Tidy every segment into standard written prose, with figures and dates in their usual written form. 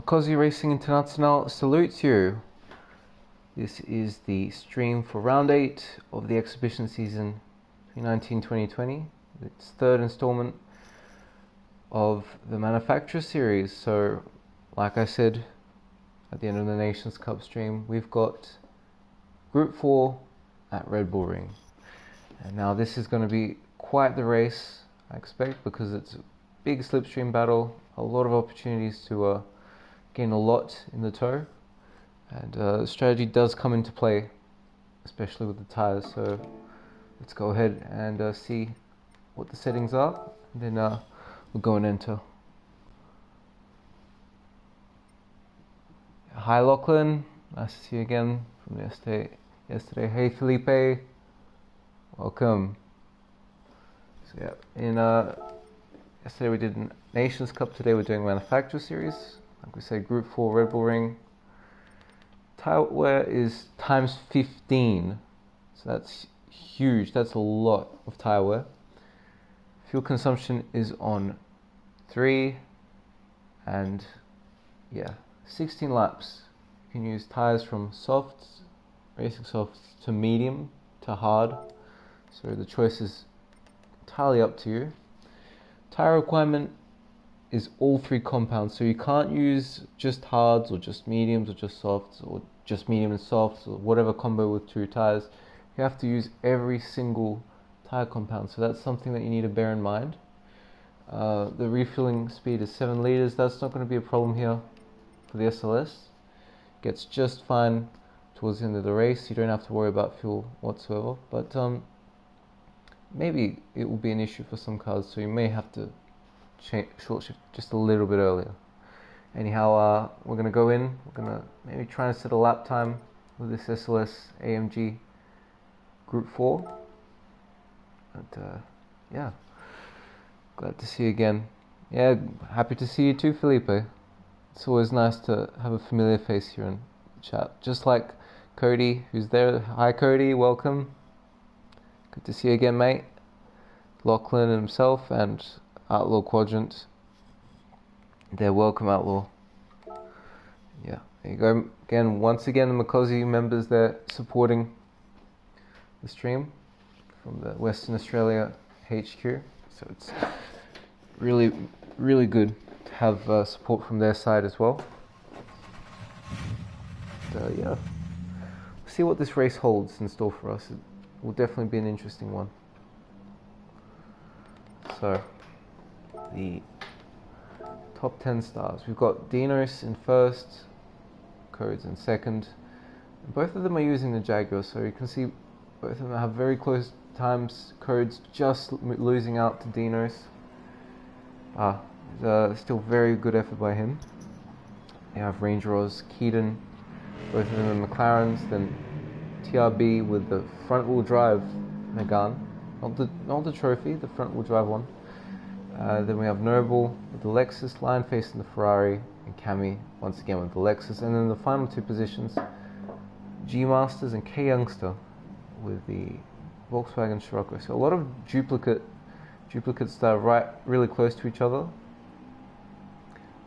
Makozi Racing Internacional salutes you. This is the stream for round 8 of the exhibition season 2019-2020. It's third installment of the manufacturer series. So, like I said at the end of the Nations Cup stream, we've got Group 4 at Red Bull Ring. And now this is going to be quite the race, I expect, because it's a big slipstream battle, a lot of opportunities to gain a lot in the tow, and strategy does come into play, especially with the tyres. So let's go ahead and see what the settings are, and then we'll go and enter. Hi Lachlan, nice to see you again from yesterday. Hey Felipe, welcome. So yeah, in yesterday we did Nations Cup, today we're doing Manufacturer Series. Like we said, Group 4 Red Bull Ring. Tyre wear is times 15, so that's huge, that's a lot of tyre wear. Fuel consumption is on 3, and yeah, 16 laps. You can use tyres from soft, racing soft, to medium, to hard, so the choice is entirely up to you. Tyre requirement is all 3 compounds, so you can't use just hards or just mediums or just softs or just medium and softs or whatever combo with 2 tyres. You have to use every single tyre compound, so that's something that you need to bear in mind. The refueling speed is 7 litres. That's not going to be a problem here for the SLS. Gets just fine towards the end of the race. You don't have to worry about fuel whatsoever, but maybe it will be an issue for some cars, so you may have to short shift just a little bit earlier. Anyhow, we're going to go in, we're going to maybe try and set a lap time with this SLS AMG Group 4. And yeah, glad to see you again. Yeah, happy to see you too, Felipe. It's always nice to have a familiar face here in chat, just like Cody, who's there. Hi Cody, welcome. Good to see you again, mate. Lachlan himself and Outlaw Quadrant. They're welcome, Outlaw. Yeah, there you go. Again, once again, the Makozi members there supporting the stream from the Western Australia HQ. So it's really, really good to have support from their side as well. And, yeah, see what this race holds in store for us. It will definitely be an interesting one. So, the top 10 stars. We've got Dinos in first, Codes in second. Both of them are using the Jaguar, so you can see both of them have very close times. Codes just losing out to Dinos. Still very good effort by him. You have Range Rovers, Keaton, both of them are McLarens, then TRB with the front wheel drive Megane. Not the trophy, the front wheel drive one. Then we have Noble with the Lexus, line facing the Ferrari, and Cami once again with the Lexus. And then the final 2 positions, G Masters and K Youngster with the Volkswagen Scirocco. So a lot of duplicates that are really close to each other.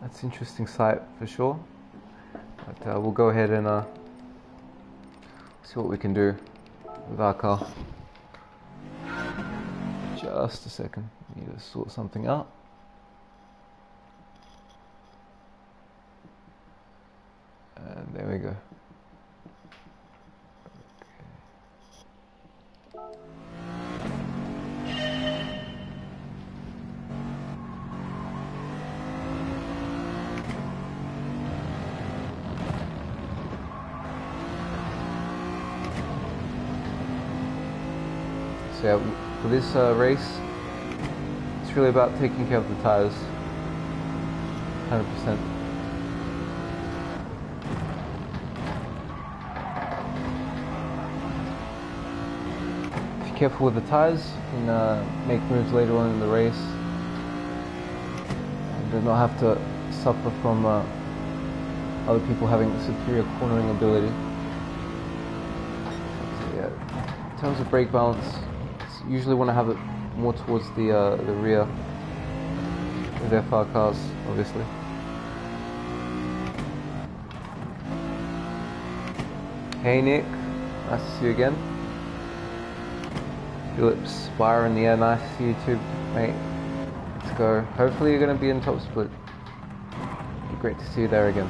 That's an interesting sight for sure. But we'll go ahead and see what we can do with our car. Just a second, I need to sort something out. And there we go. So yeah, for this race, it's really about taking care of the tyres, 100%. If you're careful with the tyres, you can make moves later on in the race and do not have to suffer from other people having superior cornering ability. So yeah, in terms of brake balance, usually want to have it more towards the rear with their far cars, obviously. Hey Nick, nice to see you again. Phillips, Byron, yeah, nice to see you too, mate. Let's go. Hopefully you're going to be in top split. Be great to see you there again.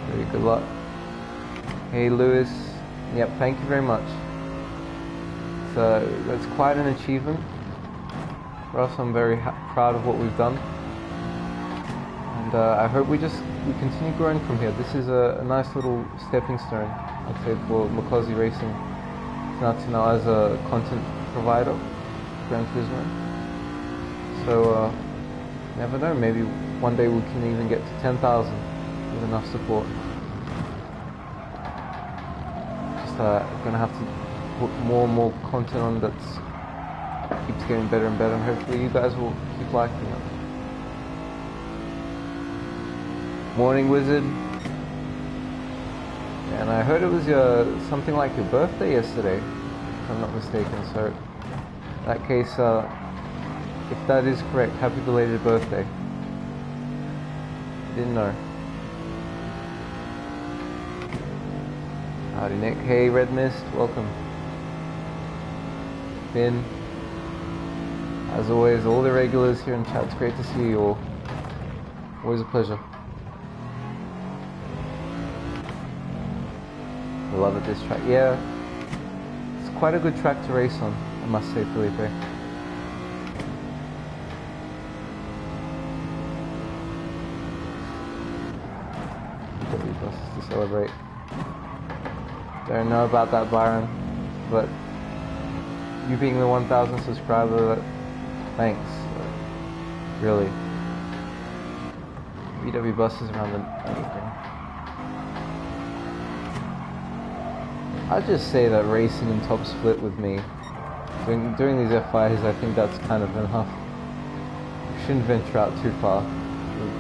Very good luck. Hey Lewis, yep, thank you very much. So that's quite an achievement for us. I'm very proud of what we've done, and I hope we continue growing from here. This is a nice little stepping stone, I'd say, for Makozi Racing Internacional as a content provider, Gran Turismo. So never know, maybe one day we can even get to 10,000 with enough support. Just gonna have to put more and more content on that keeps getting better and better, and hopefully you guys will keep liking it. Morning Wizard. Yeah, and I heard it was something like your birthday yesterday, if I'm not mistaken, so in that case, if that is correct, happy belated birthday. Didn't know. Howdy Nick. Hey Red Mist, welcome. Finn, as always, all the regulars here in chat, it's great to see you all. Always a pleasure. I love it, this track. Yeah, it's quite a good track to race on, I must say, Felipe. To celebrate. Don't know about that, Byron, but you being the 1,000 subscriber, thanks. Really. VW buses around anything. I'd just say that racing in top split with me, doing these FIs, I think that's kind of enough. You shouldn't venture out too far with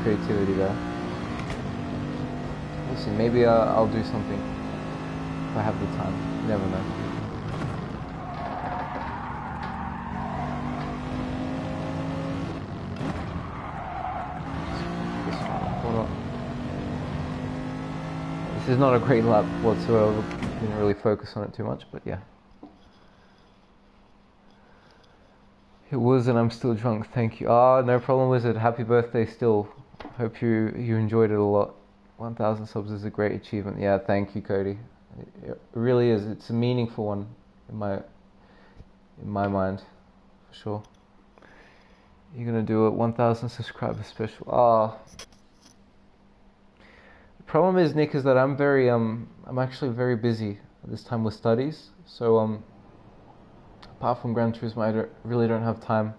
creativity there. We'll see, maybe I'll do something if I have the time. You never know. This is not a great lap whatsoever. Didn't really focus on it too much, but yeah. It was, and I'm still drunk. Thank you. No problem, Wizard. Happy birthday still. Hope you enjoyed it a lot. 1,000 subs is a great achievement. Yeah, thank you, Cody. It really is. It's a meaningful one in my mind, for sure. You're gonna do a 1,000 subscriber special. The problem is, Nick, is that I'm actually very busy at this time with studies. So apart from Gran Turismo, I really don't have time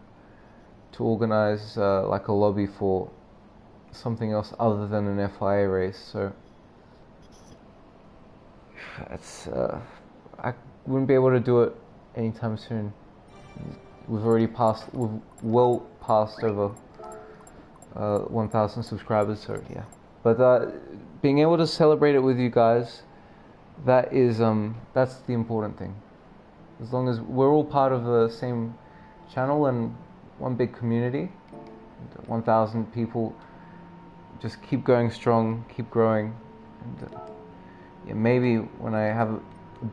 to organize like a lobby for something else other than an FIA race. So it's I wouldn't be able to do it anytime soon. We've well passed over 1,000 subscribers, so yeah. But being able to celebrate it with you guys, that's the important thing. As long as we're all part of the same channel and one big community, 1,000 people, just keep going strong, keep growing, and yeah, maybe when I have a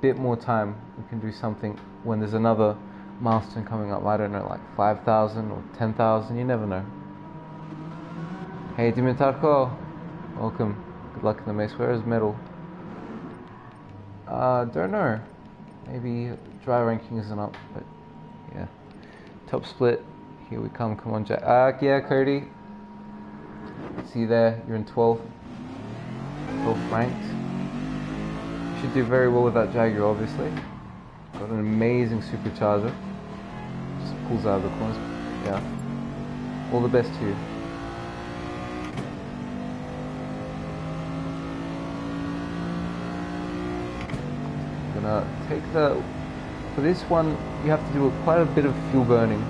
bit more time, we can do something when there's another milestone coming up. I don't know, like 5,000 or 10,000, you never know. Hey Dimitarko, welcome. Good luck in the race. Where is medal? Don't know. Maybe dry ranking isn't up, but yeah. Top split. Here we come. Come on, Jack. Yeah, Cody. See you there. You're in 12th. 12th ranked. You should do very well with that Jaguar, obviously. Got an amazing supercharger. Just pulls out of the corners. Yeah. All the best to you. Gonna take for this one, you have to do quite a bit of fuel burning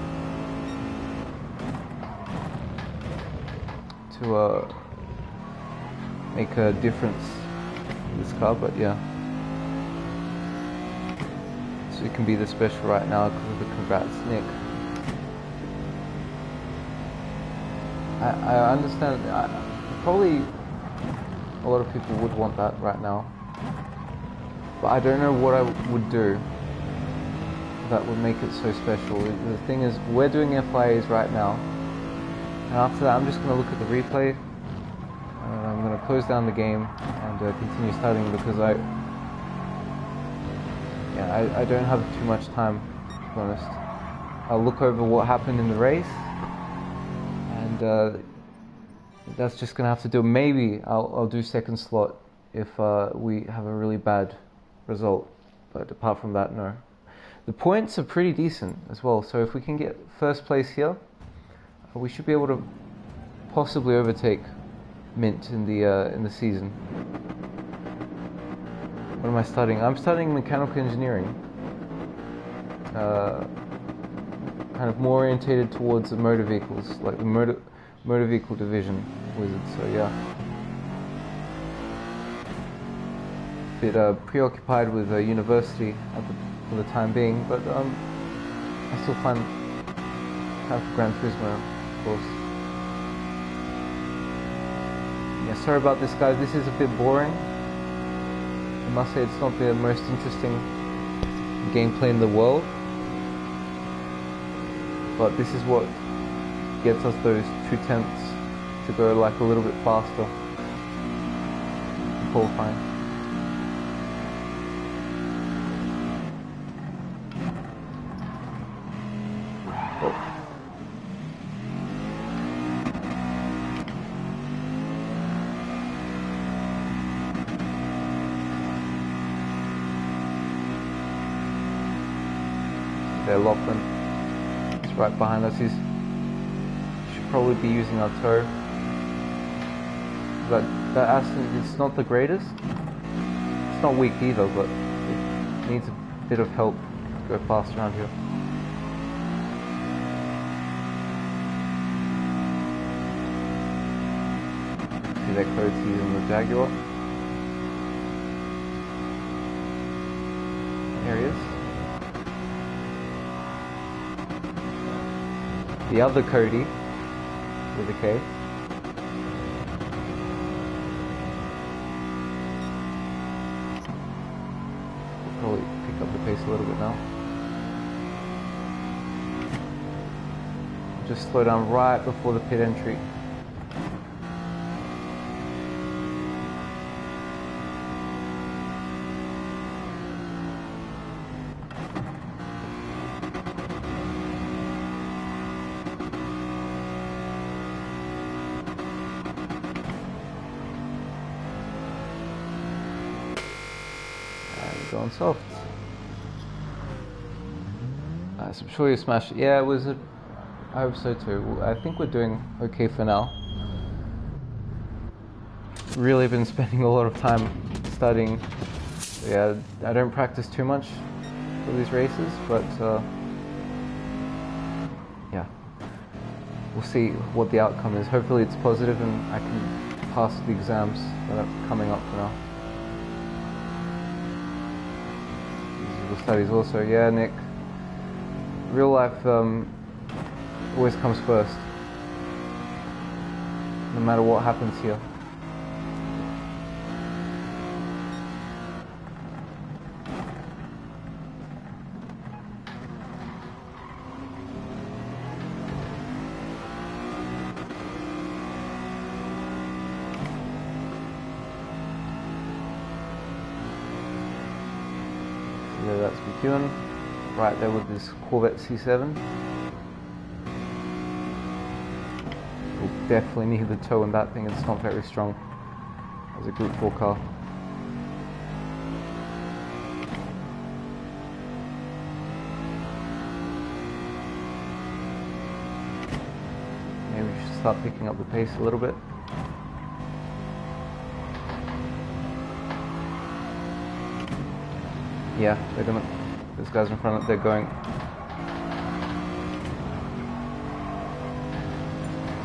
to make a difference in this car, but yeah. So it can be the special right now because of the congrats, Nick. I understand. Probably A lot of people would want that right now. But I don't know what I would do that would make it so special. The thing is, we're doing FIAs right now, and after that I'm just going to look at the replay, and I'm going to close down the game and continue studying, because I don't have too much time, to be honest. I'll look over what happened in the race, and that's just going to have to do. Maybe I'll do second slot if we have a really bad result, but apart from that, no. The points are pretty decent as well, so if we can get first place here, we should be able to possibly overtake Mint in the season. What am I studying? I'm studying mechanical engineering, kind of more orientated towards the motor vehicles, like the motor vehicle division wizard. So yeah, a bit preoccupied with university for the time being, but I still find time for Gran Turismo, of course. Yeah, sorry about this, guys. This is a bit boring. I must say it's not the most interesting gameplay in the world, but this is what gets us those 2/10 to go like a little bit faster in qualifying. There, Lachlan. He's right behind us. He should probably be using our toe. But that Aston, it's not the greatest. It's not weak either, but it needs a bit of help to go fast around here. See that code's using the Jaguar. There he is. The other Cody with a K. We'll probably pick up the pace a little bit now. Just slow down right before the pit entry. Going soft. So I'm sure you smashed it. Yeah, it was I hope so too. I think we're doing okay for now. Really been spending a lot of time studying. Yeah, I don't practice too much for these races, but yeah, we'll see what the outcome is. Hopefully it's positive and I can pass the exams that are coming up for now. Studies also, yeah, Nick. Real life always comes first, no matter what happens here. So that's McEwen, right there with this Corvette C7. We'll definitely need the toe in that thing, it's not very strong as a Group 4 car. Maybe we should start picking up the pace a little bit. Yeah, they're gonna. Those guys in front, they're going.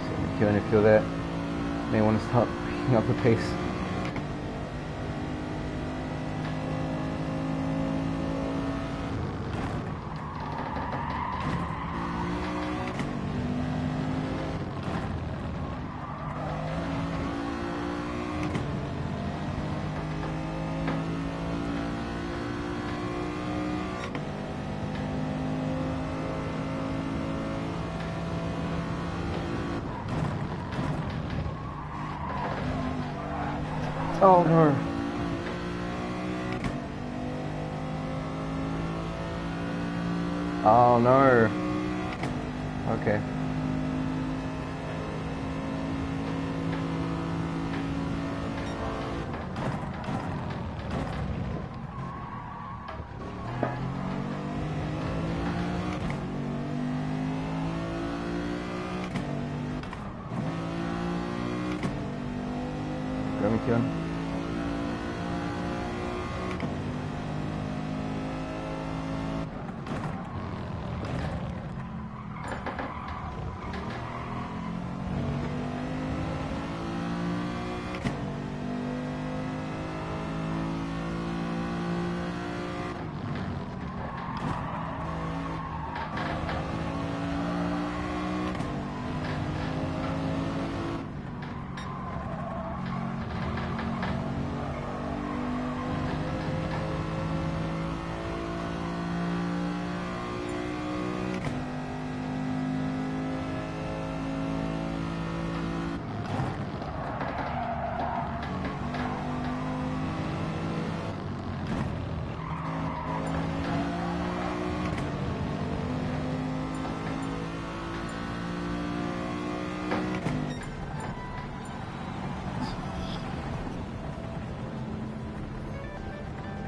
So McEwen, if you're there, may want to start picking up the pace. Oh no. Oh no. Okay. Remington.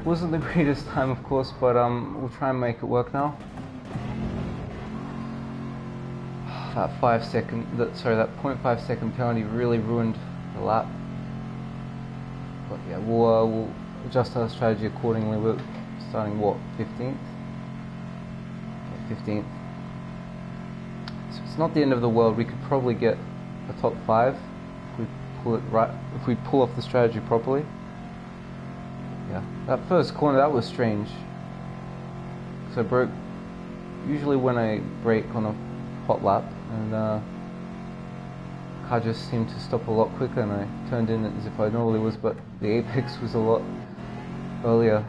Wasn't the greatest time, of course, but we'll try and make it work now. That 0.5 second penalty really ruined the lap. But yeah, we'll adjust our strategy accordingly. We're starting what, 15th? Yeah, 15th. So it's not the end of the world. We could probably get a top 5 if we pull it right. If we pull off the strategy properly. Yeah, that first corner, that was strange. So I broke, usually when I brake on a hot lap, and the car just seemed to stop a lot quicker, and I turned in as if I normally was, but the apex was a lot earlier.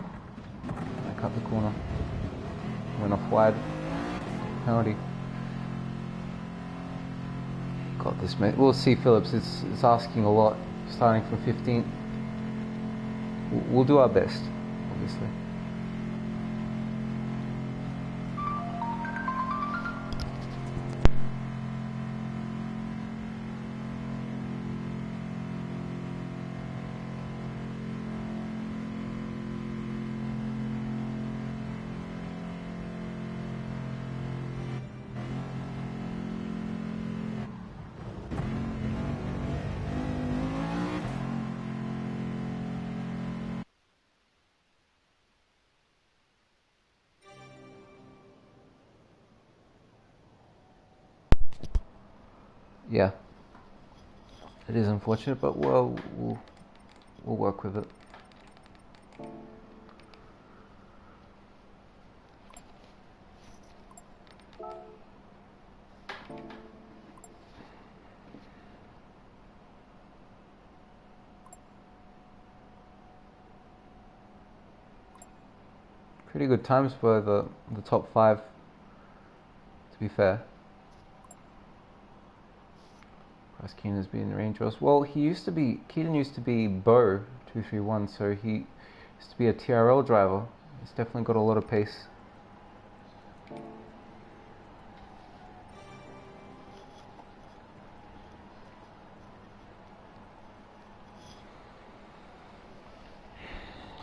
I cut the corner, went off wide, penalty. Got this, mate. We'll see, Phillips, it's asking a lot, starting from 15th. We'll do our best, obviously. Yeah, it is unfortunate, but we'll work with it. Pretty good times for the top 5, to be fair. Bryce Keenan's been in range for us. Well, Keaton used to be Bo 231, so he used to be a TRL driver. He's definitely got a lot of pace.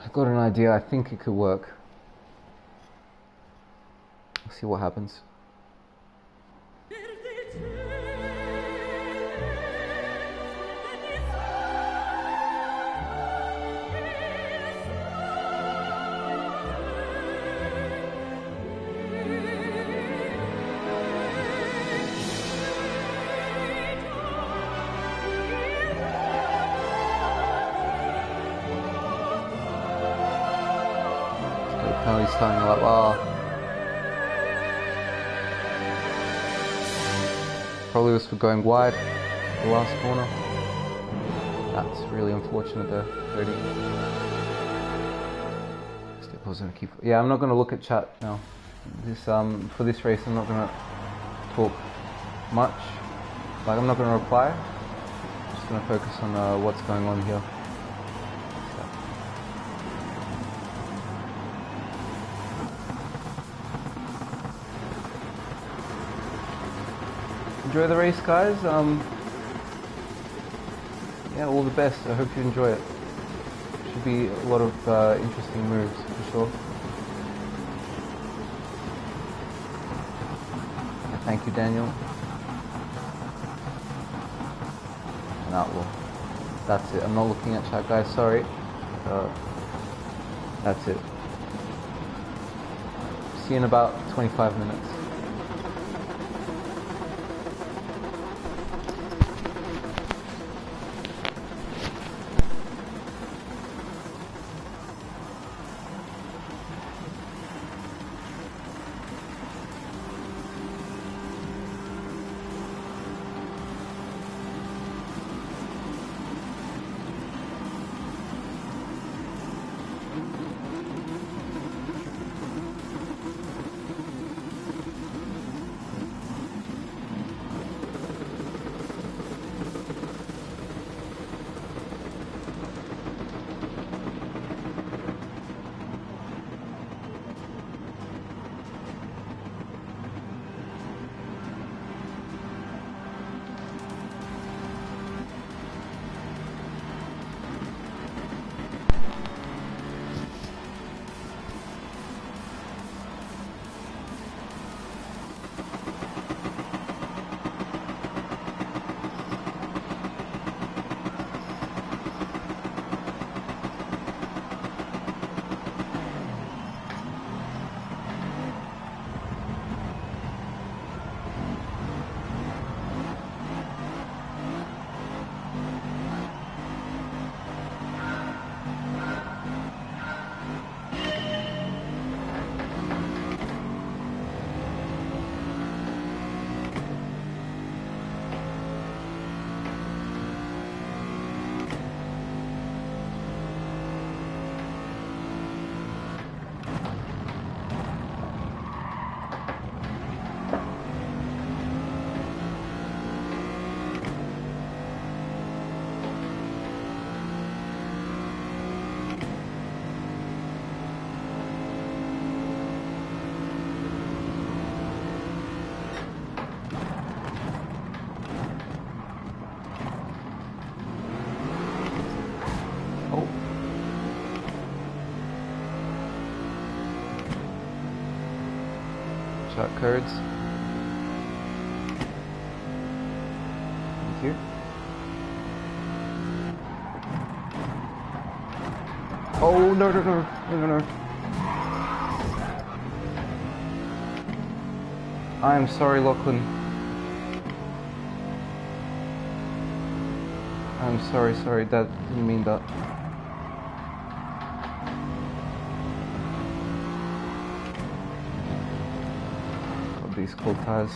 I've got an idea. I think it could work. We'll see what happens. Penalty starting like, probably was for going wide the last corner. That's really unfortunate there, 30. Yeah, I'm not going to look at chat now. For this race, I'm not going to talk much. Like, I'm not going to reply. I'm just going to focus on what's going on here. enjoy the race, guys. Yeah, all the best. I hope you enjoy it. Should be a lot of interesting moves for sure. Thank you, Daniel. An outlaw. That's it. I'm not looking at chat, guys. Sorry. That's it. See you in about 25 minutes. Shot cards. Thank you. Oh, no, no, no, no, no. I'm sorry, Lachlan. I'm sorry, that didn't mean that. Got these cold tires.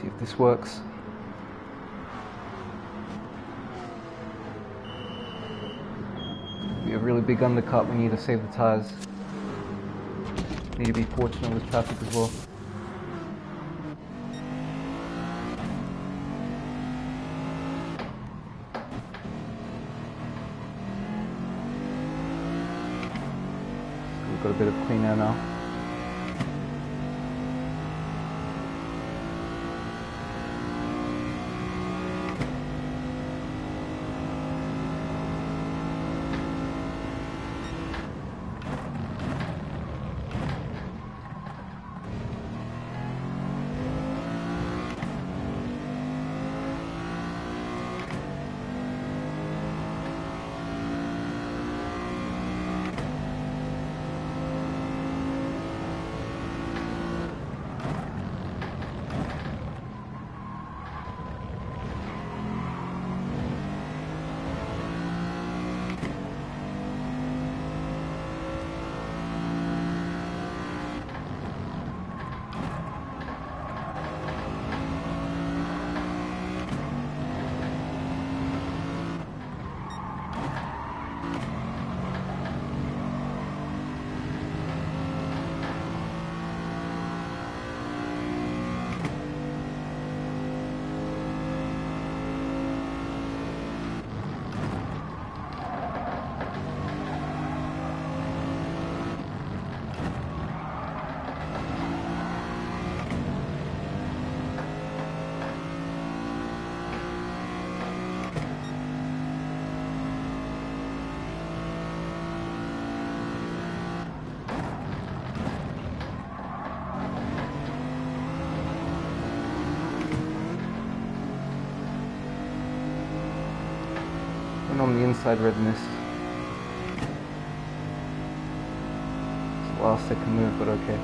See if this works. Be a really big undercut. We need to save the tires. Need to be fortunate with traffic as well. So we've got a bit of clean air now. And on the inside redness. It's the last second move, but okay.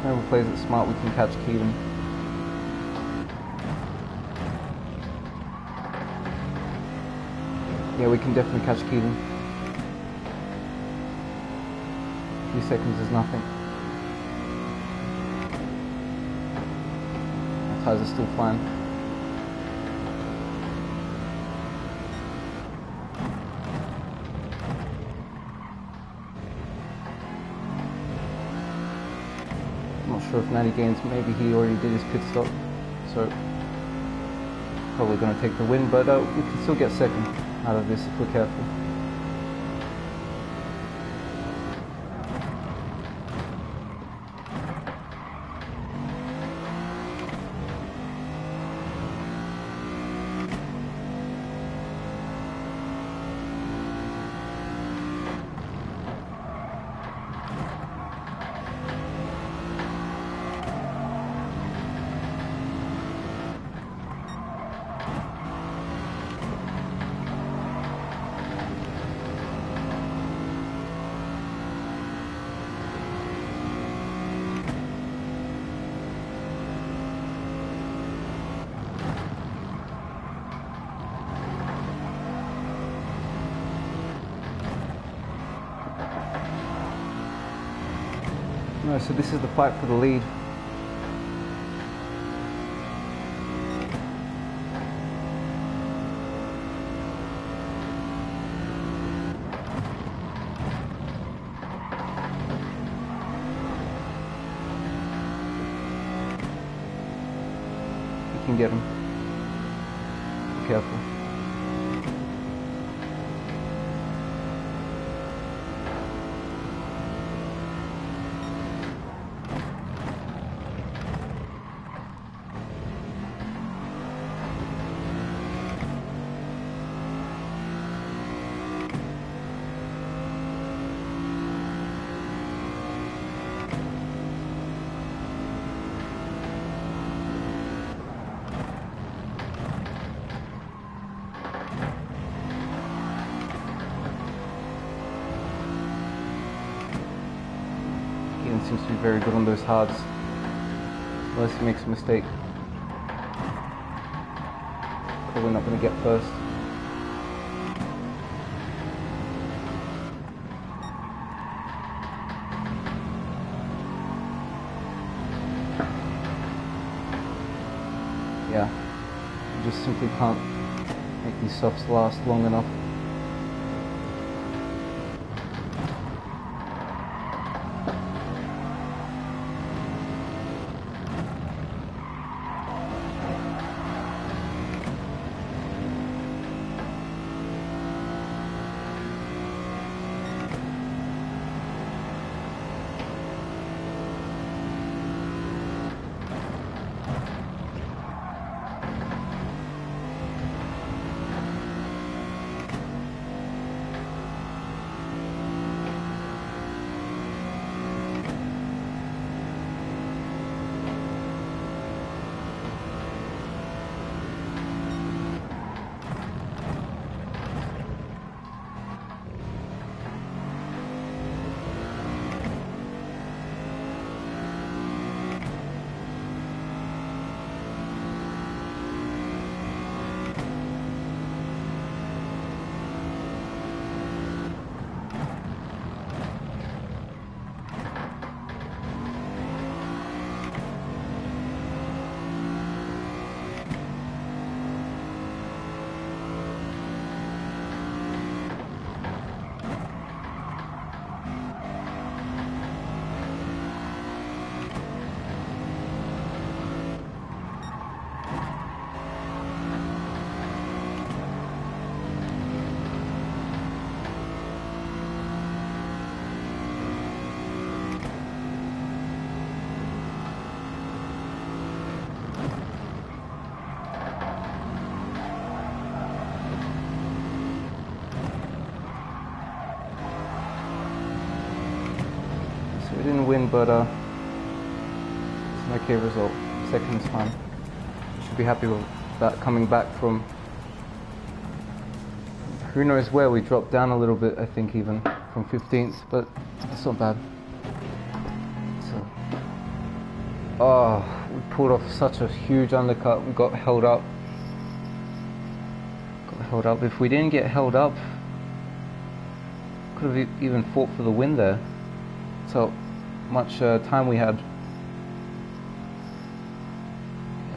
whoever plays it smart, we can catch Keaton. Yeah, we can definitely catch Keaton. A few seconds is nothing. Our tyres are still fine. I'm not sure if Natty Gaines, maybe he already did his pit stop, so probably going to take the win, but we can still get second out of this if we're careful. No, so this is the fight for the lead. You can get him. Be careful. Seems to be very good on those hards, unless he makes a mistake. Probably not going to get first. Yeah, you just simply can't make these softs last long enough. We didn't win, but it's an okay result. Second is fine. Should be happy with that, coming back from who knows where. We dropped down a little bit, I think, even from 15th, but it's not bad. So Oh, we pulled off such a huge undercut. We got held up. If we didn't get held up, could have even fought for the win there. So much time we had.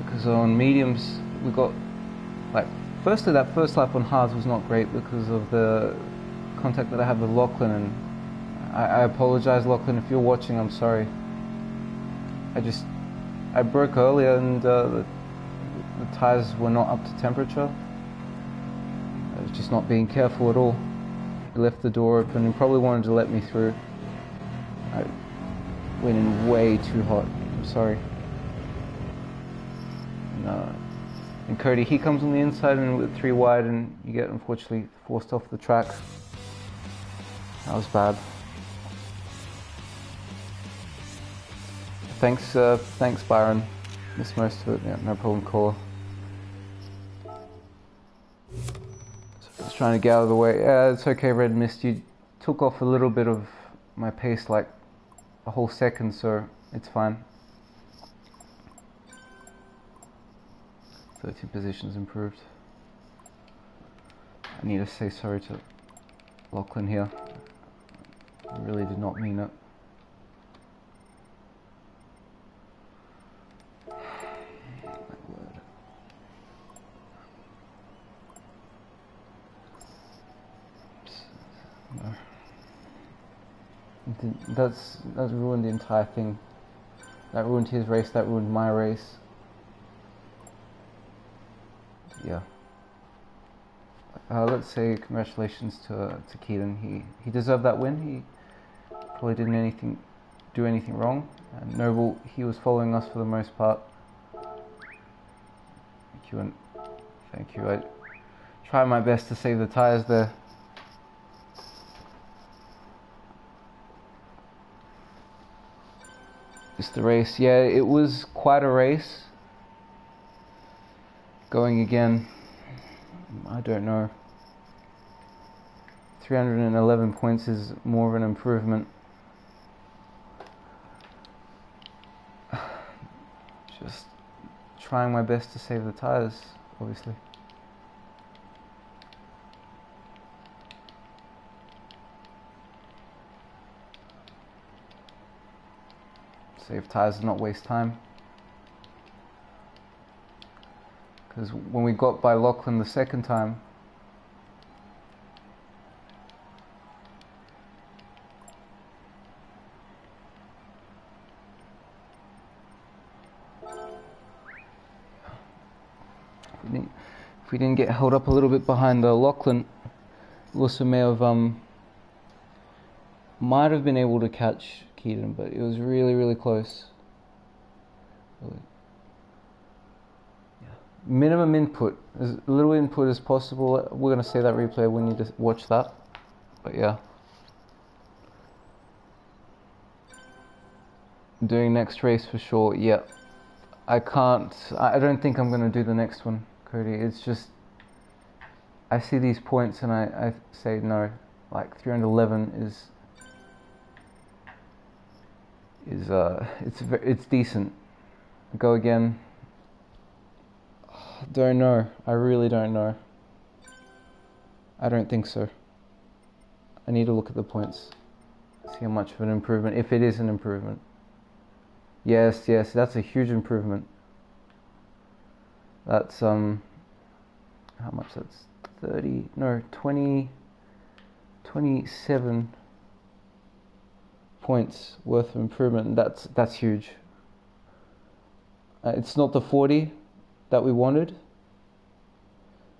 Because on mediums we got, like, firstly that first lap on hards was not great because of the contact that I had with Lachlan, and I apologize, Lachlan, if you're watching. I'm sorry. I broke earlier, and the tires were not up to temperature. I was just not being careful at all. He left the door open and probably wanted to let me through. I went in way too hot. I'm sorry. And Cody, he comes on the inside and with 3 wide, and you get unfortunately forced off the track. That was bad. Thanks Byron. Missed most of it. Yeah, no problem, caller. So just trying to get out of the way. Yeah, it's okay, Red Mist. You took off a little bit of my pace, like a whole second, so it's fine. 13 positions improved. I need to say sorry to Lachlan here. I really did not mean it. That's ruined the entire thing. That ruined his race, that ruined my race. Yeah. Let's say congratulations to Keaton. He deserved that win. He probably didn't do anything wrong. And Noble, he was following us for the most part. Thank you. I tried my best to save the tires there. It's the race. Yeah, it was quite a race. Going again, I don't know. 311 points is more of an improvement. Just trying my best to save the tires, obviously. Save tires and not waste time. Because when we got by Lachlan the second time, if we didn't get held up a little bit behind Lachlan, also might have been able to catch Keaton, but it was really, really close. Really. Minimum input, as little input as possible. We're going to see that replay when you just watch that, but yeah. Doing next race for sure. Yeah, I don't think I'm going to do the next one, Cody. It's just, I see these points and I say no. Like 311 it's decent. Go again. Don't know. I really don't know. I don't think so. I need to look at the points. See how much of an improvement, if it is an improvement. Yes, that's a huge improvement. That's how much? That's 27 points worth of improvement. That's huge. It's not the 40 that we wanted.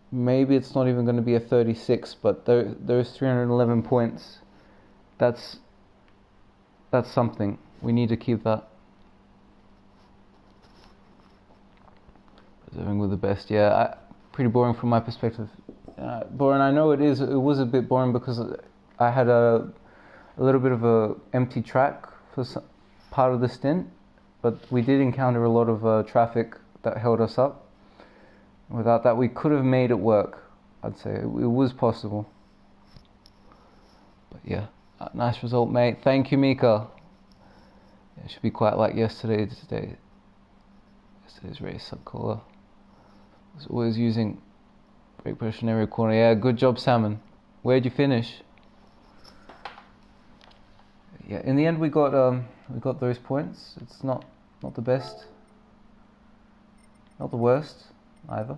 Maybe it's not even going to be a 36, but those 311 points, that's something. We need to keep that. Preserving with the best, yeah. Pretty boring from my perspective. Boring, I know it is. It was a bit boring because I had a little bit of a empty track for part of the stint, but we did encounter a lot of traffic that held us up. Without that, we could have made it work. I'd say it was possible. But yeah, nice result, mate. Thank you, Mika. It should be quite like yesterday today. Yesterday's race subcooler. Was always using brake pressure in every corner. Yeah, good job, Salmon. Where'd you finish? Yeah, in the end we got those points. It's not the best, not the worst either.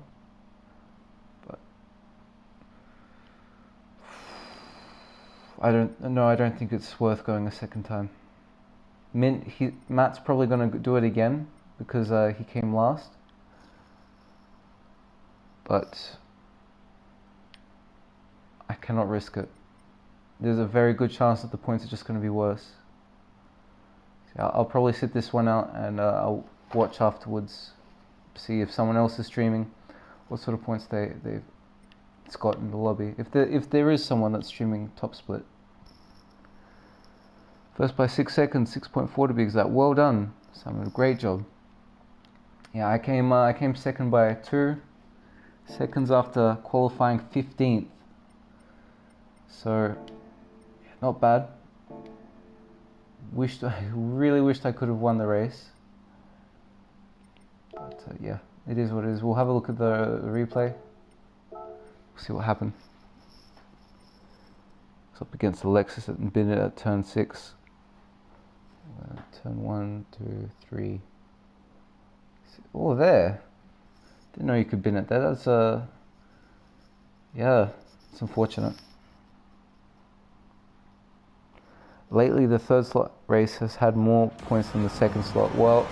But I don't think it's worth going a second time. Matt's probably going to do it again because he came last. But I cannot risk it. There's a very good chance that the points are just going to be worse. So I'll probably sit this one out and I'll watch afterwards, see if someone else is streaming, what sort of points it's got in the lobby. If there is someone that's streaming top split. First by 6 seconds, 6.4 to be exact. Well done, Simon. Great job. Yeah, I came second by 2 seconds after qualifying 15th. So, not bad. Really wished I could have won the race. But yeah, it is what it is. We'll have a look at the replay. We'll see what happened. It's up against the Lexus and been at turn 6. Turn 1, 2, 3. Oh, there. Didn't know you could bin it there. That's yeah, it's unfortunate. Lately, the third slot race has had more points than the second slot. Well,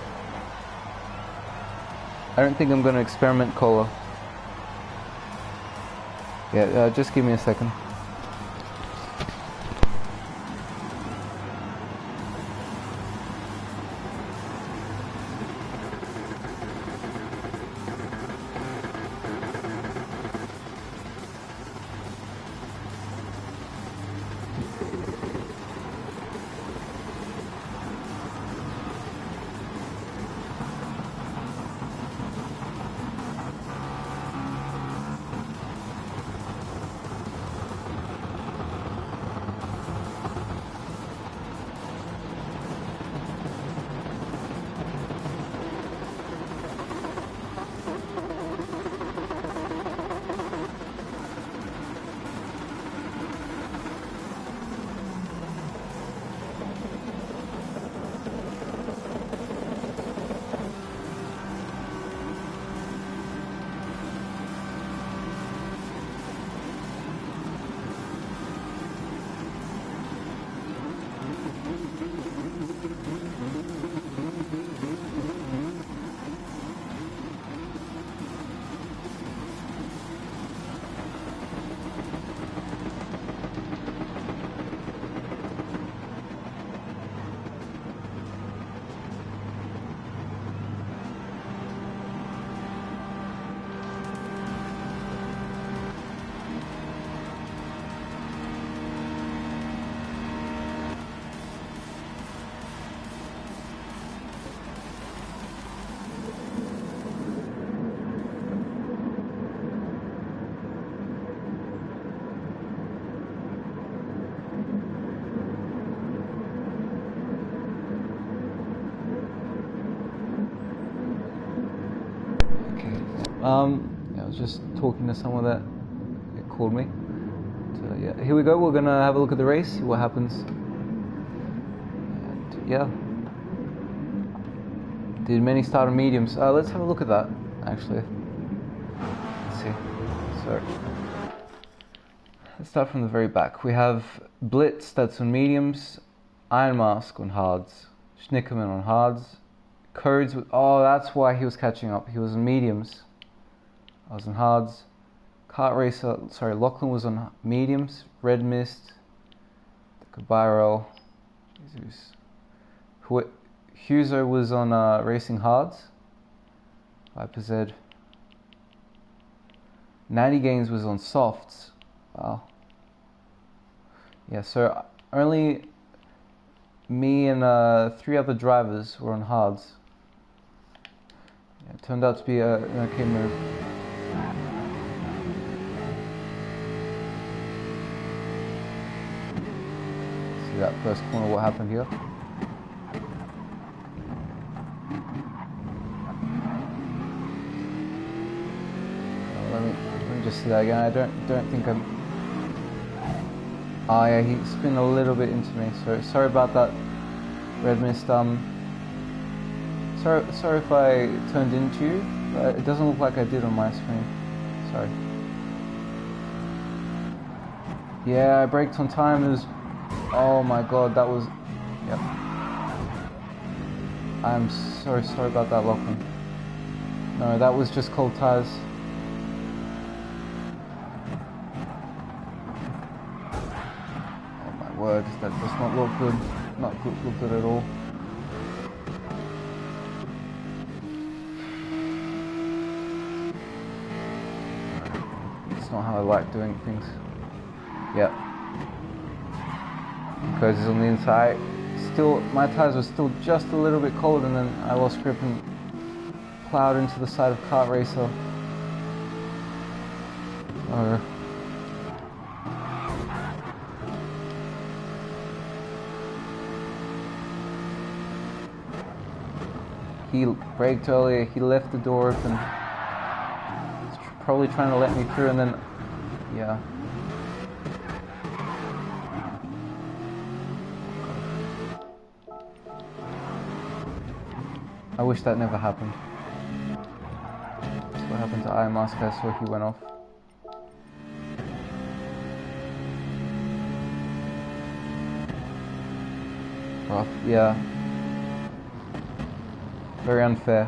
I don't think I'm going to experiment Cola. Yeah, just give me a second. Yeah, I was just talking to someone that called me. So yeah, here we go. We're gonna have a look at the race, see what happens. And yeah, did many start on mediums. Let's have a look at that. Actually, let's see. So let's start from the very back. We have Blitz, that's on mediums. Iron Mask on hards. Schnickerman on hards. Codes. Oh, that's why he was catching up. He was on mediums. I was on hards. Kart Racer, sorry, Lachlan was on mediums. Red Mist, Cabiro, Huzo was on racing hards. Viper Z. Natty Gaines was on softs. Wow. Yeah, so only me and 3 other drivers were on hards. Yeah, it turned out to be an okay move. See that first corner, what happened here? just see that again. I don't think I'm. Oh yeah, he spun a little bit into me. So sorry about that, Red Mist. Sorry if I turned into you. It doesn't look like I did on my screen. Sorry. Yeah, I braked on time. It was. Oh my god, that was. Yep. I'm so sorry about that, Lachlan. No, that was just cold tires. Oh my word, that does not look good. Not look good at all. It's not how I like doing things. Yep. Because it's on the inside. Still, my tires were still just a little bit cold, and then I lost grip and plowed into the side of Kart Racer. He braked earlier, he left the door open. He's probably trying to let me through, and then, yeah. I wish that never happened. That's what happened to Iron Mask. I saw he went off. Rough, yeah. Very unfair.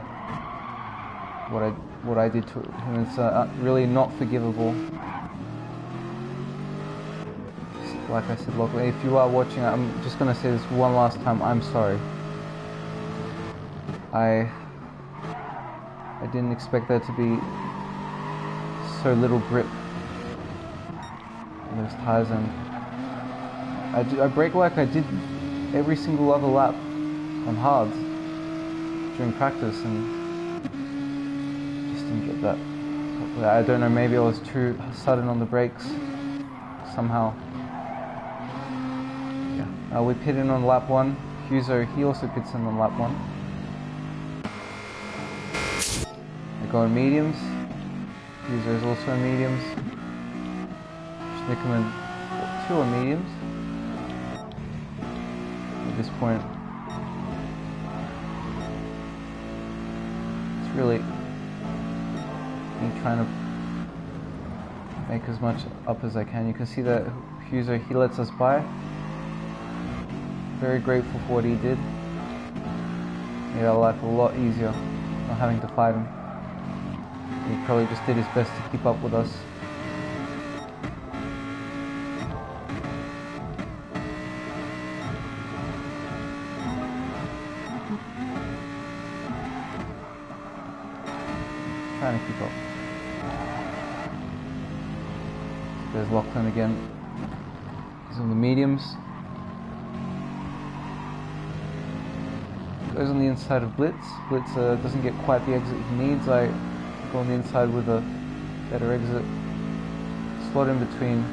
What I did to him is really not forgivable. Like I said, locally, if you are watching, I'm just gonna say this one last time. I'm sorry. I didn't expect there to be so little grip in those tires, and I brake like I did every single other lap on hards during practice, and just didn't get that. I don't know, maybe I was too sudden on the brakes somehow. Yeah, we pit in on lap 1. Huzo, he also pits in on lap 1. Going mediums. Huzo is also in mediums. Schnickerman, 2 are mediums. At this point, it's really me trying to make as much up as I can. You can see that Huzo, he lets us by. Very grateful for what he did. Made our life a lot easier, not having to fight him. He probably just did his best to keep up with us. Trying to keep up. There's Lachlan again. He's on the mediums. Goes on the inside of Blitz. Blitz doesn't get quite the exit he needs. I go on the inside with a better exit. Slot in between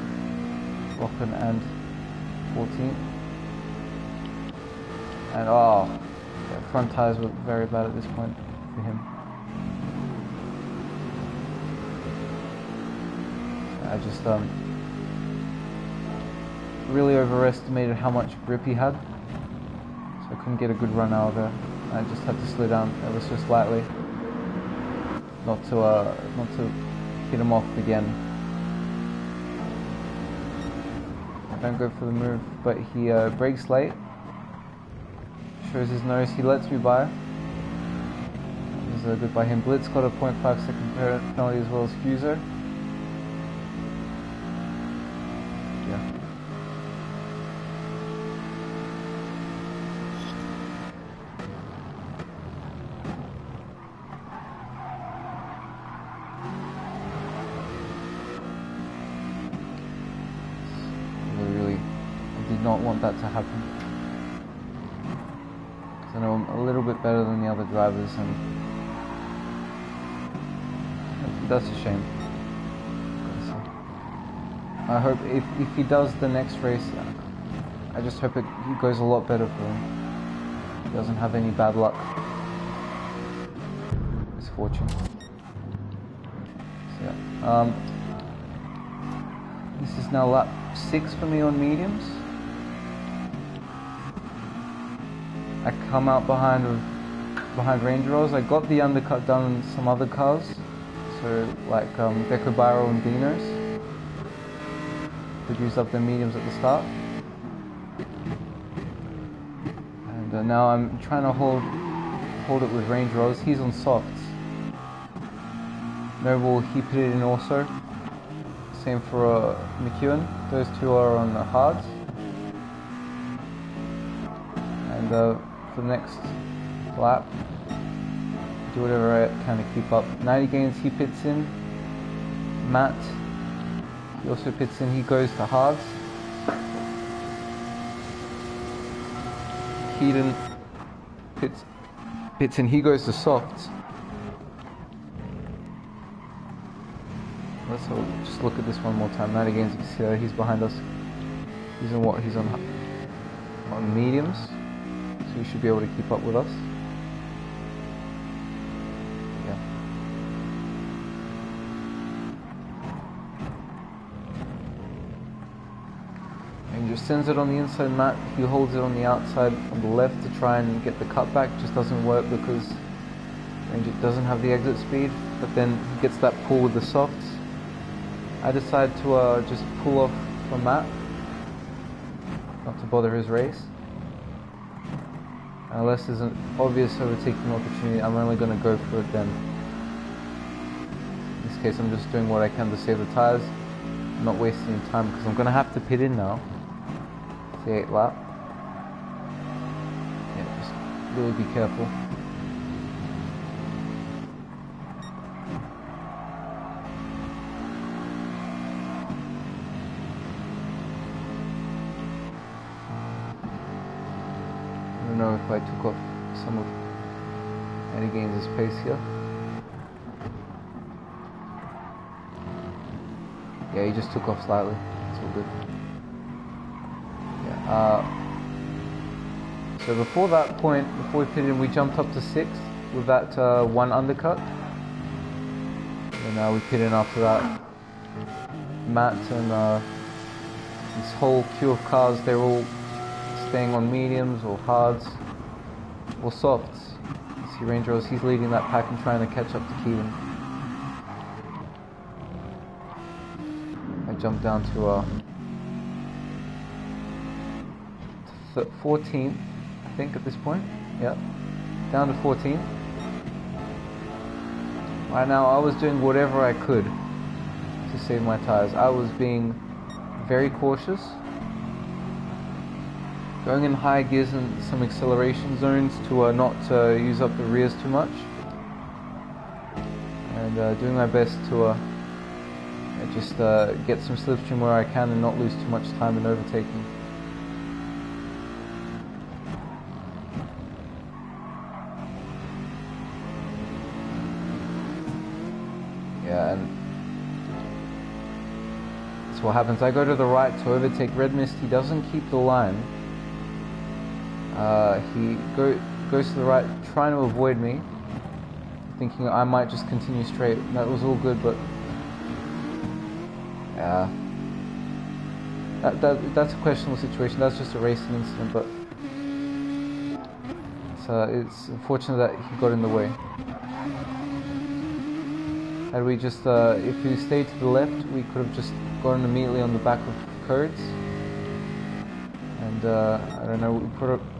Lachlan and 14. And yeah, front tires were very bad at this point for him. I just really overestimated how much grip he had. So I couldn't get a good run out of there. I just had to slow down ever so slightly, not to hit him off again. I don't go for the move, but he brakes late, shows his nose, he lets me by. That was good by him. Blitz got a 0.5 second penalty as well as Huzo. Yeah. Not want that to happen. Because I know I'm a little bit better than the other drivers, and that's a shame. I hope if he does the next race, I just hope it goes a lot better for him. He doesn't have any bad luck, misfortune. So, yeah. This is now lap 6 for me on mediums. I come out behind Range Rovers. I got the undercut done on some other cars, so like Deco Biro and Dinos. Could use up the mediums at the start. And now I'm trying to hold it with Range Rovers. He's on softs. Noble, he pitted in also. Same for McEwen. Those two are on the hards. And for the next lap, do whatever I can to keep up. 90 gains, he pits in. Matt, he also pits in. He goes to hards. Keaton pits in. He goes to softs. Let's just look at this one more time. 90 gains, you can see that he's behind us. He's on what? He's on mediums, so he should be able to keep up with us. Yeah. And just sends it on the inside mat. He holds it on the outside on the left to try and get the cutback. Just doesn't work because Ranger doesn't have the exit speed. But then he gets that pull with the softs. I decide to just pull off from Matt, not to bother his race. Unless there's an obvious overtaking opportunity, I'm only going to go for it then. In this case, I'm just doing what I can to save the tyres. I'm not wasting time because I'm going to have to pit in now. It's the 8th lap. Yeah, just really be careful. I don't know if I took off some of Eddie Gaines' pace here. Yeah, he just took off slightly. It's all good. Yeah. So before that point, before we pitted in, we jumped up to 6th with that one undercut. And we pit in after that. Matt and this whole queue of cars, they're all staying on mediums or hards or softs. You see Range Rovers, he's leading that pack and trying to catch up to Keelan. I jumped down to 14th, I think at this point. Yeah, down to 14th. Right now I was doing whatever I could to save my tyres. I was being very cautious, going in high gears and some acceleration zones to not use up the rears too much, and doing my best to just get some slipstream where I can and not lose too much time in overtaking. Yeah, and that's what happens. I go to the right to overtake Red Mist. He doesn't keep the line. He goes to the right, trying to avoid me, thinking I might just continue straight. That was all good, but that's a questionable situation. That's just a racing incident, but it's unfortunate that he got in the way. Had we just, if we stayed to the left, we could have just gotten immediately on the back of Kurtz, and I don't know, we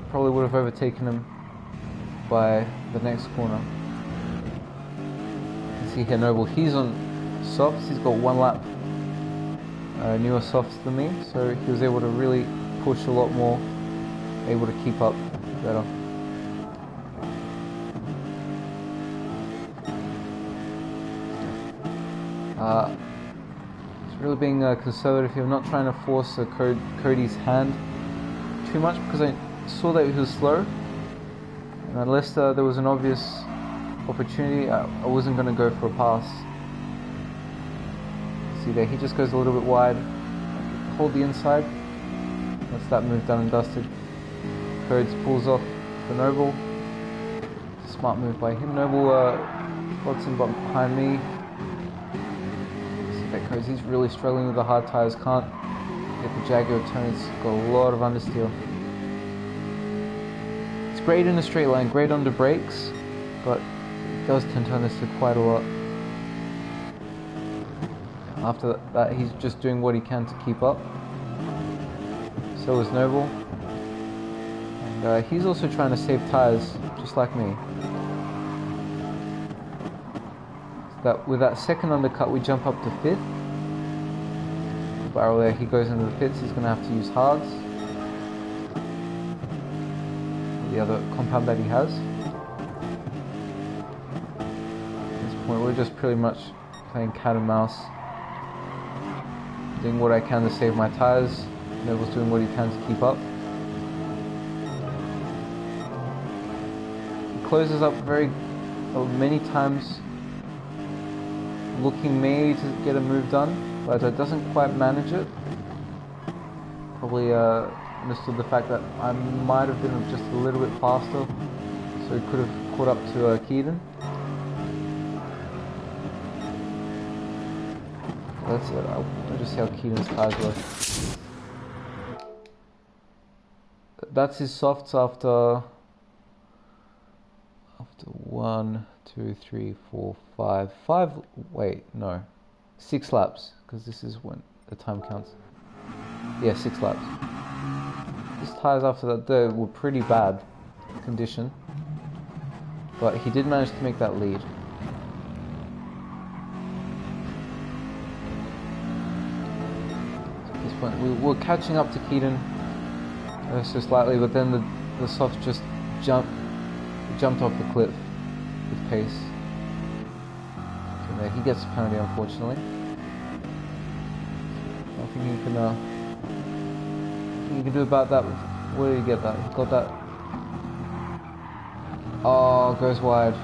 probably would have overtaken him by the next corner. You can see here Noble, he's on softs, he's got 1 lap newer softs than me, so he was able to really push a lot more, able to keep up better. It's really being conservative here, not trying to force Cody's hand too much because I saw that he was slow, and unless there was an obvious opportunity, I wasn't going to go for a pass. See there, he just goes a little bit wide. Hold the inside. That's that move done and dusted. Codes pulls off for Noble. Smart move by him. Noble slots in behind me. See that because he's really struggling with the hard tyres. Can't get the Jaguar turn. It's got a lot of understeer. It's great in a straight line, great under brakes, but it does tend to understeer quite a lot. After that, he's just doing what he can to keep up. So is Noble. And he's also trying to save tyres, just like me. With that second undercut, we jump up to 5th. Barrel there, he goes into the pits, he's going to have to use hards. The other compound that he has. At this point, we're just pretty much playing cat and mouse. Doing what I can to save my tyres. Noble's doing what he can to keep up. He closes up many times, looking maybe to get a move done, but doesn't quite manage it. Probably understood the fact that I might have been just a little bit faster, so he could have caught up to Keaton. That's it. I'll just see how Keaton's tyres work. That's his softs after 1, 2, 3, 4, 5. 6 laps, because this is when the time counts. Yeah, 6 laps. His tyres after that though were pretty bad condition, but he did manage to make that lead. At this point, we're catching up to Keaton so slightly, but then the soft just jumped off the cliff with pace. So there, he gets a penalty, unfortunately. Nothing you can do about that. Where did he get that? He got that. Oh, goes wide.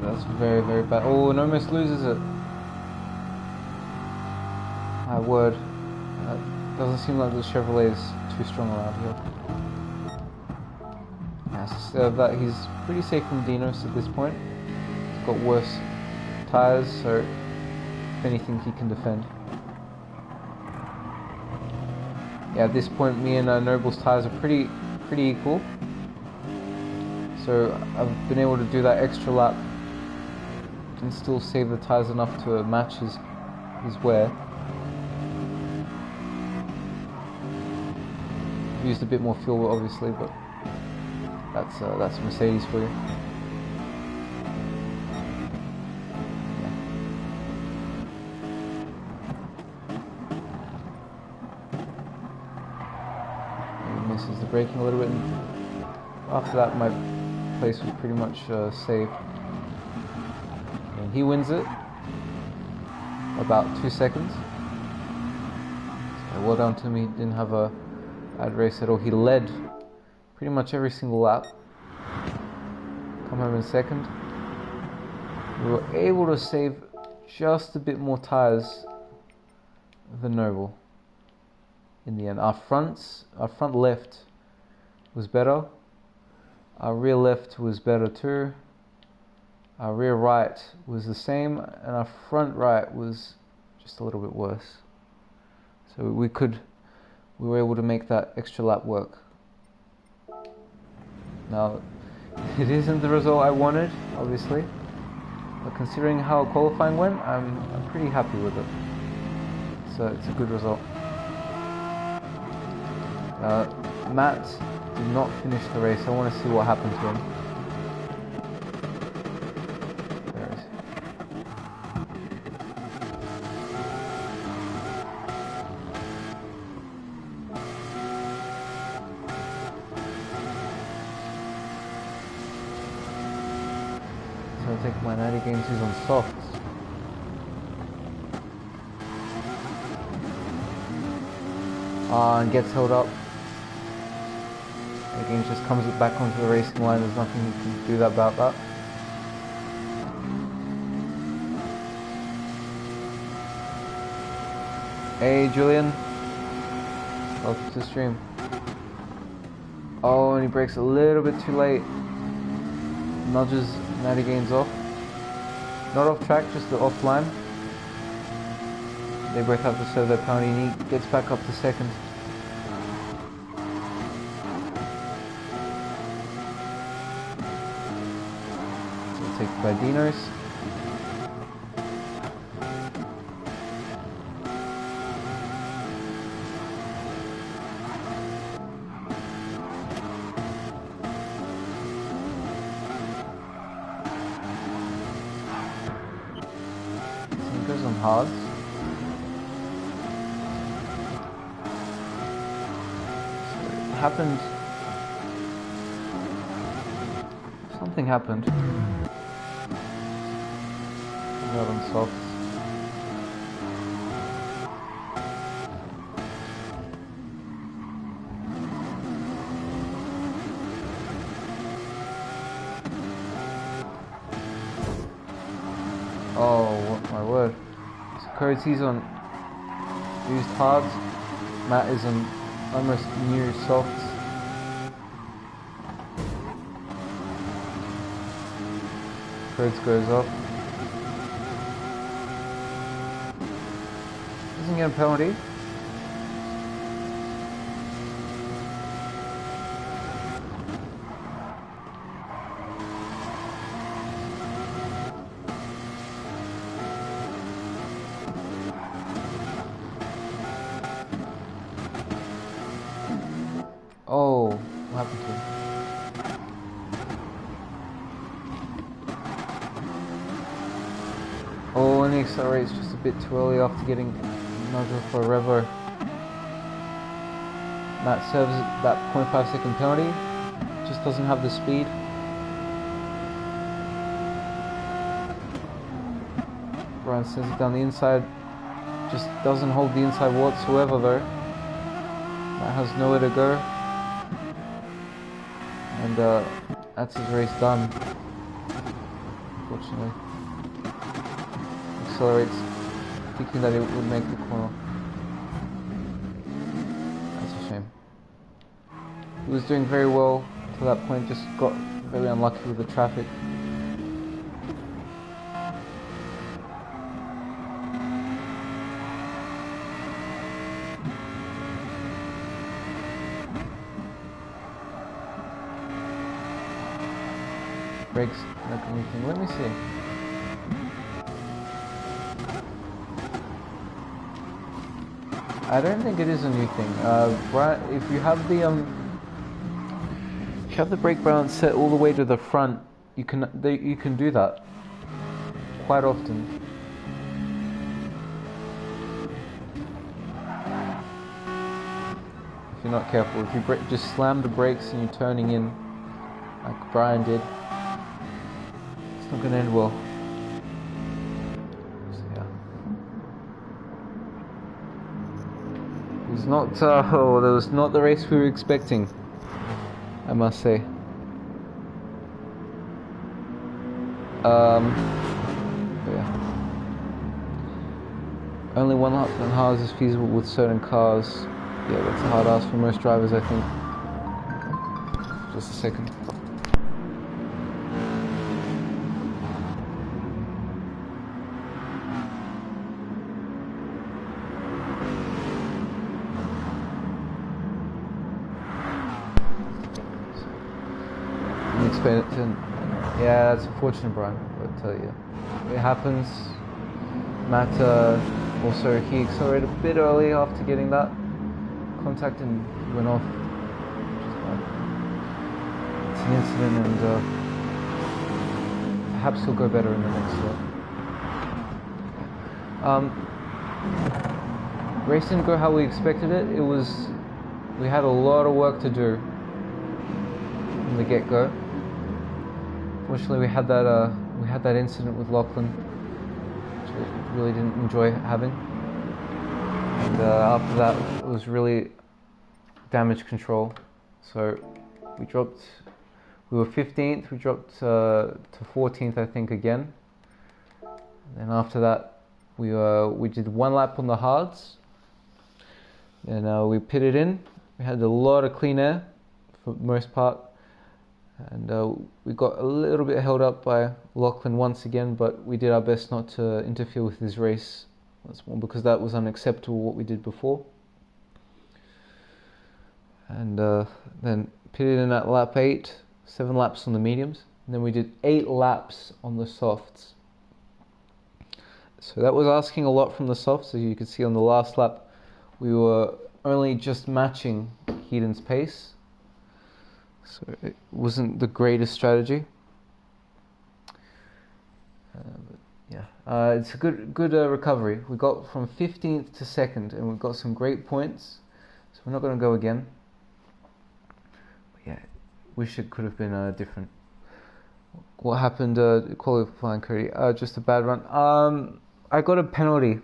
That's very, very bad. Oh, and almost loses it. My word. Doesn't seem like the Chevrolet is too strong around here. So that he's pretty safe from Dinos at this point. He's got worse tyres, so if anything he can defend. Yeah, at this point me and Noble's tyres are pretty equal. So I've been able to do that extra lap and still save the tyres enough to match his wear. Used a bit more fuel, obviously, but that's Mercedes for you. Yeah. He misses the braking a little bit, and after that my place was pretty much saved. And he wins it about 2 seconds. So well done to him. He didn't have a bad race at all. He led pretty much every single lap. Come home in second. We were able to save just a bit more tyres than Noble in the end. Our front left was better. Our rear left was better too. Our rear right was the same, and our front right was just a little bit worse. So we were able to make that extra lap work. Now, it isn't the result I wanted, obviously, but considering how qualifying went, I'm pretty happy with it. So it's a good result. Matt did not finish the race. I want to see what happened to him. There he is. So I'll take my 90 games he's on softs. And gets held up. The game just comes back onto the racing line. There's nothing you can do about that. Hey Julian, welcome to the stream. Oh, and he brakes a little bit too late. Nudges Natty Gaines off. not off track, just the offline. They both have to serve their penalty, and he gets back up to second. So taken by Dinos. He goes on hards. Happened. Something happened. Not on softs. Oh, what my word. So Cody's on used hards. Matt is on almost new softs. Kurtz goes off. Doesn't get a penalty. Oh, what happened to him? Oh, and he accelerates just a bit too early after getting nudged for a revo. Matt serves that 0.5 second penalty. Just doesn't have the speed. Brian sends it down the inside. Just doesn't hold the inside whatsoever though. Matt has nowhere to go. And that's his race done, unfortunately. Accelerates, thinking that it would make the corner. That's a shame. He was doing very well to that point, just got very unlucky with the traffic. Brakes, not anything. Let me see. I don't think it is a new thing. If you have the brake balance set all the way to the front, you can do that quite often. If you're not careful, if you just slam the brakes and you're turning in, like Brian did, it's not going to end well. So, yeah. That was not the race we were expecting, I must say. Yeah. Only one lap on hards is feasible with certain cars. Yeah, that's a hard ask for most drivers, I think. Just a second. Yeah, that's unfortunate, Brian, but it happens. Matt also, he accelerated a bit early after getting that contact and went off. It's an incident, and perhaps he'll go better in the next lap. Race didn't go how we expected it. We had a lot of work to do from the get-go. Fortunately, we had that incident with Lachlan, which I really didn't enjoy having. And after that, it was really damage control. So we were 15th, we dropped to 14th, I think, again. And then after that, we did one lap on the hards, and we pitted in. We had a lot of clean air for the most part. And we got a little bit held up by Lachlan once again, but we did our best not to interfere with his race once more, because that was unacceptable what we did before. And then pitted in at lap 8, 7 laps on the mediums, and then we did 8 laps on the softs. So that was asking a lot from the softs. As you can see on the last lap, we were only just matching Heaton's pace, so it wasn't the greatest strategy. But yeah, it's a good recovery. We got from 15th to 2nd, and we got some great points. So we're not going to go again. But yeah, wish it could have been different. What happened qualifying, Cody? Just a bad run. I got a penalty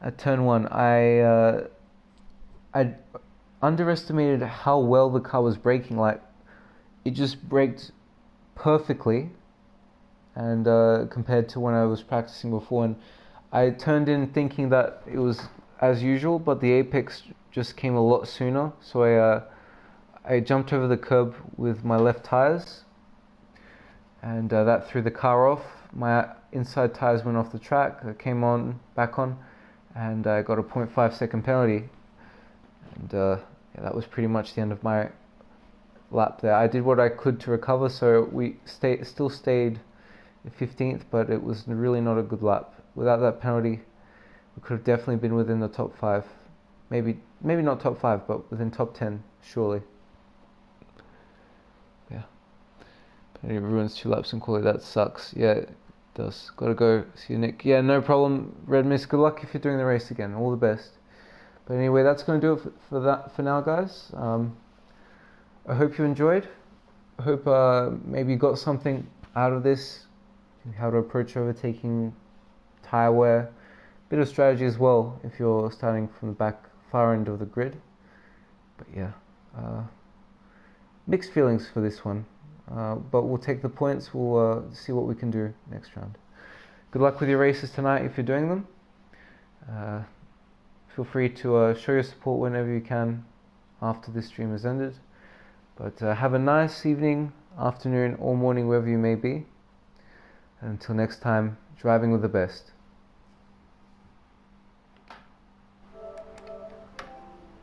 at turn 1. I underestimated how well the car was braking. Like, it just braked perfectly, and compared to when I was practicing before, and I turned in thinking that it was as usual, but the apex just came a lot sooner. So I jumped over the curb with my left tires, and that threw the car off. My inside tires went off the track. I came back on, and I got a 0.5 second penalty. And yeah, that was pretty much the end of my lap there. I did what I could to recover, so we still stayed 15th, but it was really not a good lap. Without that penalty, we could have definitely been within the top 5. Maybe not top 5, but within top 10, surely. Yeah. Penalty ruins 2 laps in quality. That sucks. Yeah, it does. Gotta go. See you, Nick. Yeah, no problem. Red Mist, good luck if you're doing the race again. All the best. But anyway, that's going to do it for now, guys. I hope you enjoyed. I hope maybe you got something out of this. How to approach overtaking, tyre wear, bit of strategy as well if you're starting from the far end of the grid. But yeah, mixed feelings for this one. But we'll take the points. We'll see what we can do next round. Good luck with your races tonight if you're doing them. Feel free to show your support whenever you can after this stream has ended. But have a nice evening, afternoon, or morning, wherever you may be. And until next time, driving with the best.